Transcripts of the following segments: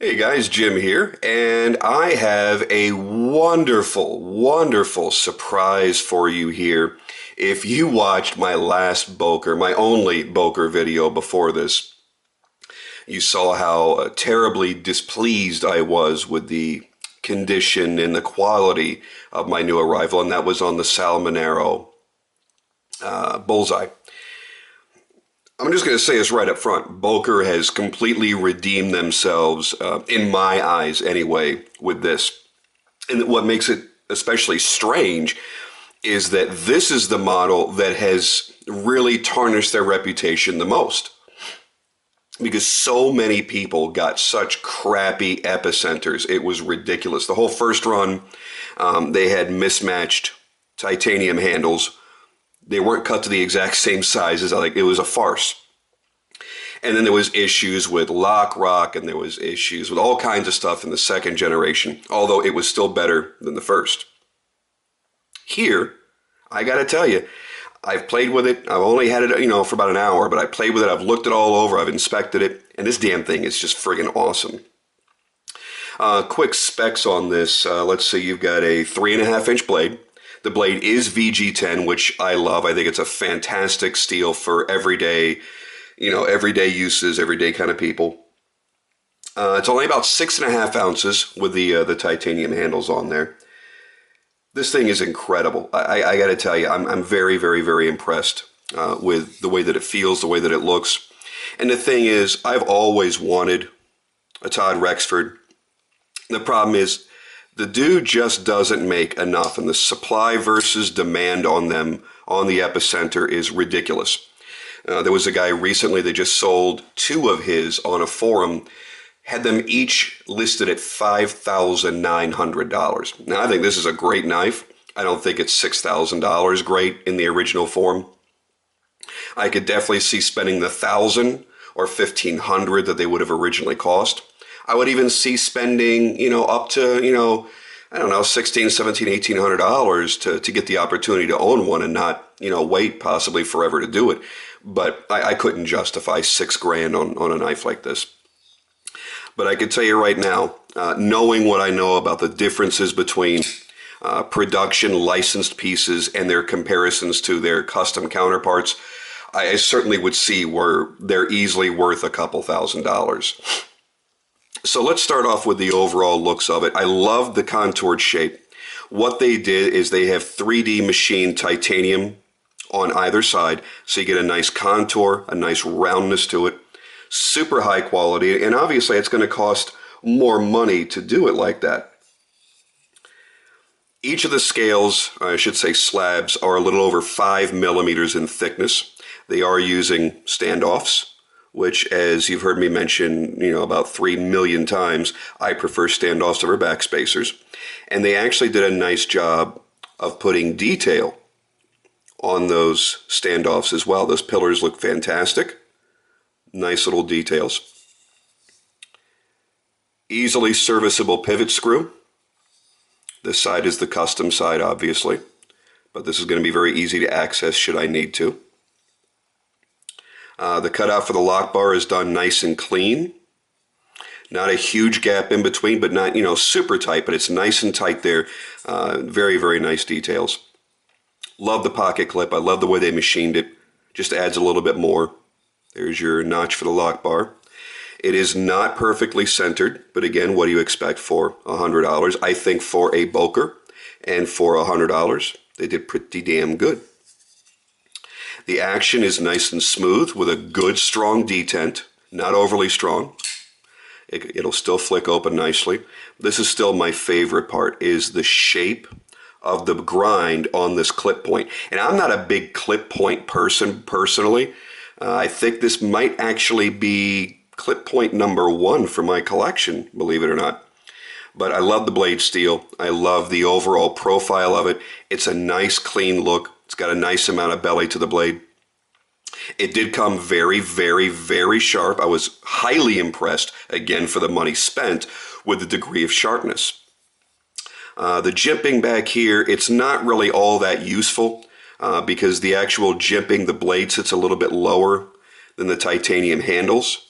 Hey guys, Jim here, and I have a wonderful surprise for you here. If you watched my last Boker, my only Boker video before this, you saw how terribly displeased I was with the condition and the quality of my new arrival, and that was on the Salmonero bullseye. I'm just going to say this right up front. Boker has completely redeemed themselves, in my eyes anyway, with this. And what makes it especially strange is that this is the model that has really tarnished their reputation the most. Because so many people got such crappy epicenters. It was ridiculous. The whole first run, they had mismatched titanium handles. They weren't cut to the exact same sizes. It was a farce. And then there was issues with lock rock, and there was issues with all kinds of stuff in the second generation, although it was still better than the first. Here, I gotta tell you, I've played with it. I've only had it, for about an hour, but I played with it. I've looked it all over. I've inspected it, and this damn thing is just friggin' awesome. Quick specs on this. Let's see, you've got a 3.5-inch blade. The blade is VG10, which I love. I think it's a fantastic steel for everyday uses, everyday kind of people. It's only about 6.5 ounces with the titanium handles on there. This thing is incredible. I got to tell you, I'm very impressed with the way that it feels, the way that it looks. And the thing is, I've always wanted a Todd Rexford. The problem is, the dude just doesn't make enough, and the supply versus demand on them on the Epicenter is ridiculous. There was a guy recently that just sold 2 of his on a forum, had them each listed at $5,900. Now, I think this is a great knife. I don't think it's $6,000 great in the original form. I could definitely see spending the $1,000 or $1,500 that they would have originally cost. I would even see spending, up to, I don't know, $1,600, $1,700, $1,800 to get the opportunity to own one and not, wait possibly forever to do it. But I couldn't justify $6,000 on a knife like this. But I can tell you right now, knowing what I know about the differences between production licensed pieces and their comparisons to their custom counterparts, I certainly would see where they're easily worth a couple $1,000s. So let's start off with the overall looks of it. I love the contoured shape. What they did is they have 3D machined titanium on either side, so you get a nice contour, a nice roundness to it. Super high quality, and obviously it's going to cost more money to do it like that. Each of the scales, I should say slabs, are a little over 5 millimeters in thickness. They are using standoffs, which, as you've heard me mention, about 3 million times, I prefer standoffs over backspacers. And they actually did a nice job of putting detail on those standoffs as well. Those pillars look fantastic. Nice little details. Easily serviceable pivot screw. This side is the custom side, obviously, but this is going to be very easy to access should I need to. The cutout for the lock bar is done nice and clean. Not a huge gap in between, but not, super tight, but it's nice and tight there. Very nice details. Love the pocket clip. I love the way they machined it. Just adds a little bit more. There's your notch for the lock bar. It is not perfectly centered, but again, what do you expect for $100? I think for a Boker and for $100, they did pretty damn good. The action is nice and smooth with a good strong detent, not overly strong. It'll still flick open nicely. This is still my favorite part, is the shape of the grind on this clip point. And I'm not a big clip point person personally. I think this might actually be clip point number 1 for my collection, believe it or not. But I love the blade steel. I love the overall profile of it. It's a nice clean look. It's got a nice amount of belly to the blade. It did come very sharp. I was highly impressed, again for the money spent, with the degree of sharpness. The jimping back here, it's not really all that useful because the actual jimping, the blade sits a little bit lower than the titanium handles.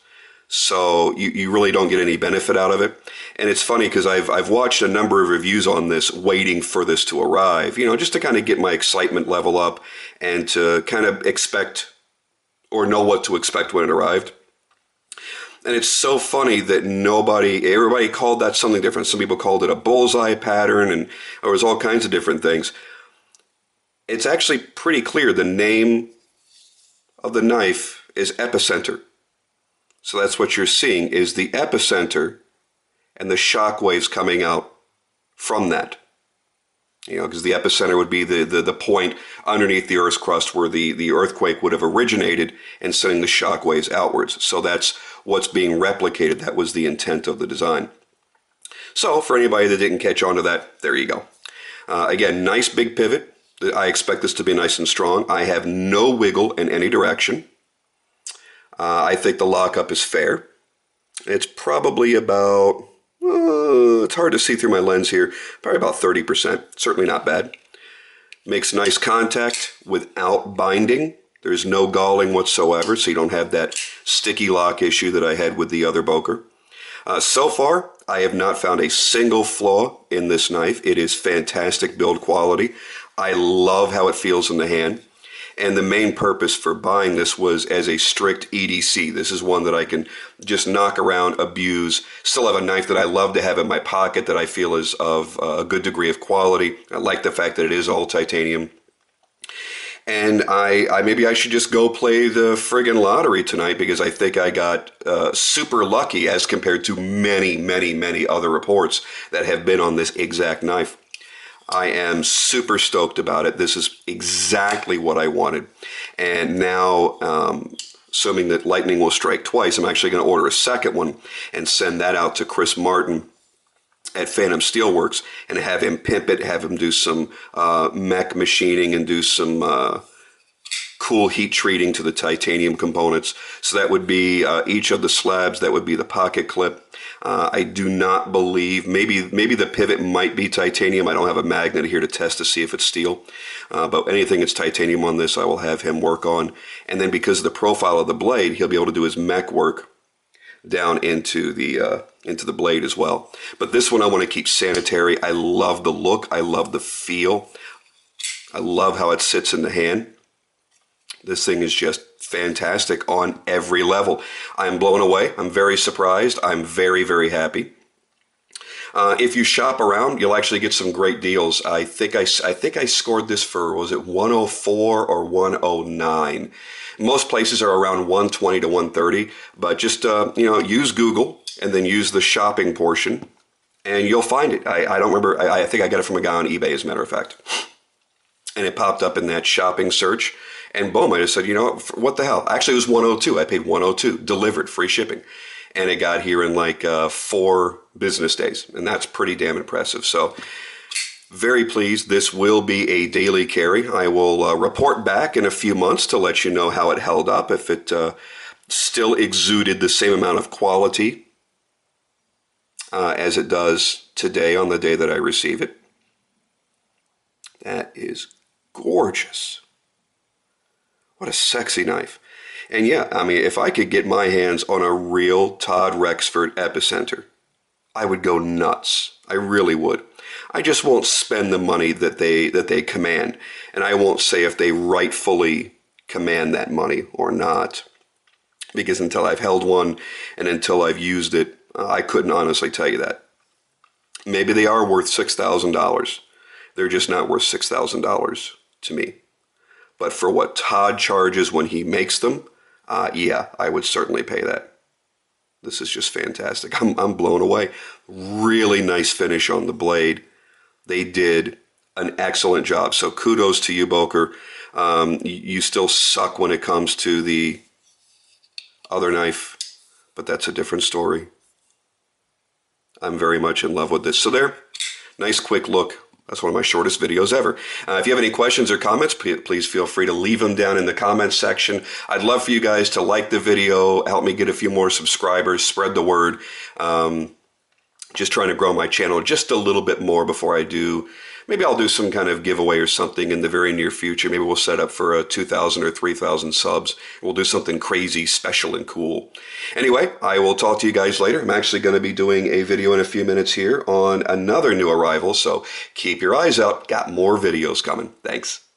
So you really don't get any benefit out of it. And it's funny because I've watched a number of reviews on this waiting for this to arrive, just to kind of get my excitement level up and to kind of expect or know what to expect when it arrived. And it's so funny that everybody called that something different. Some people called it a bullseye pattern, and there was all kinds of different things. It's actually pretty clear the name of the knife is Epicenter. So that's what you're seeing is the epicenter and the shock waves coming out from that. Because the epicenter would be the point underneath the Earth's crust where the earthquake would have originated and sending the shock waves outwards. So that's what's being replicated. That was the intent of the design. So for anybody that didn't catch on to that, there you go. Again, nice big pivot. I expect this to be nice and strong. I have no wiggle in any direction. I think the lockup is fair. It's probably about, it's hard to see through my lens here, probably about 30%. Certainly not bad. Makes nice contact without binding. There's no galling whatsoever, so you don't have that sticky lock issue that I had with the other Boker. So far, I have not found a single flaw in this knife. It is fantastic build quality. I love how it feels in the hand. And the main purpose for buying this was as a strict EDC. This is one that I can just knock around, abuse, still have a knife that I love to have in my pocket that I feel is of a good degree of quality. I like the fact that it is all titanium. And maybe I should just go play the friggin' lottery tonight because I think I got super lucky as compared to many, many, many other reports that have been on this exact knife. I am super stoked about it. This is exactly what I wanted. And now, assuming that lightning will strike twice, I'm actually going to order a second one and send that out to Chris Martin at Phantom Steelworks and have him pimp it, have him do some mech machining and do some cool heat treating to the titanium components. So that would be each of the slabs, that would be the pocket clip. I do not believe, maybe the pivot might be titanium. I don't have a magnet here to test to see if it's steel. But anything that's titanium on this, I will have him work on. And then because of the profile of the blade, he'll be able to do his mech work down into the blade as well. But this one I want to keep sanitary. I love the look. I love the feel. I love how it sits in the hand. This thing is just fantastic on every level. I'm blown away. I'm very surprised. I'm very, very happy. If you shop around, you'll actually get some great deals. I think I scored this for, was it 104 or 109? Most places are around 120 to 130, but just use Google and then use the shopping portion, and you'll find it. I don't remember. I think I got it from a guy on eBay, as a matter of fact, and it popped up in that shopping search. And boom, I just said, what the hell? Actually, it was 102. I paid 102, delivered, free shipping. And it got here in like 4 business days. And that's pretty damn impressive. So very pleased. This will be a daily carry. I will report back in a few months to let you know how it held up, if it still exuded the same amount of quality as it does today on the day that I receive it. That is gorgeous. What a sexy knife. And yeah, I mean, if I could get my hands on a real Todd Rexford Epicenter, I would go nuts. I really would. I just won't spend the money that they command. And I won't say if they rightfully command that money or not. Because until I've held one and until I've used it, I couldn't honestly tell you that. Maybe they are worth $6,000. They're just not worth $6,000 to me. But for what Todd charges when he makes them, yeah, I would certainly pay that. This is just fantastic. I'm blown away. Really nice finish on the blade. They did an excellent job. So kudos to you, Boker. You still suck when it comes to the other knife, but that's a different story. I'm very much in love with this. So there, nice quick look. That's one of my shortest videos ever. If you have any questions or comments, please feel free to leave them down in the comments section. I'd love for you guys to like the video, help me get a few more subscribers, spread the word. Just trying to grow my channel just a little bit more before I do. Maybe I'll do some kind of giveaway or something in the very near future. Maybe we'll set up for 2,000 or 3,000 subs. We'll do something crazy, special, and cool. Anyway, I will talk to you guys later. I'm actually going to be doing a video in a few minutes here on another new arrival, so keep your eyes out. Got more videos coming. Thanks.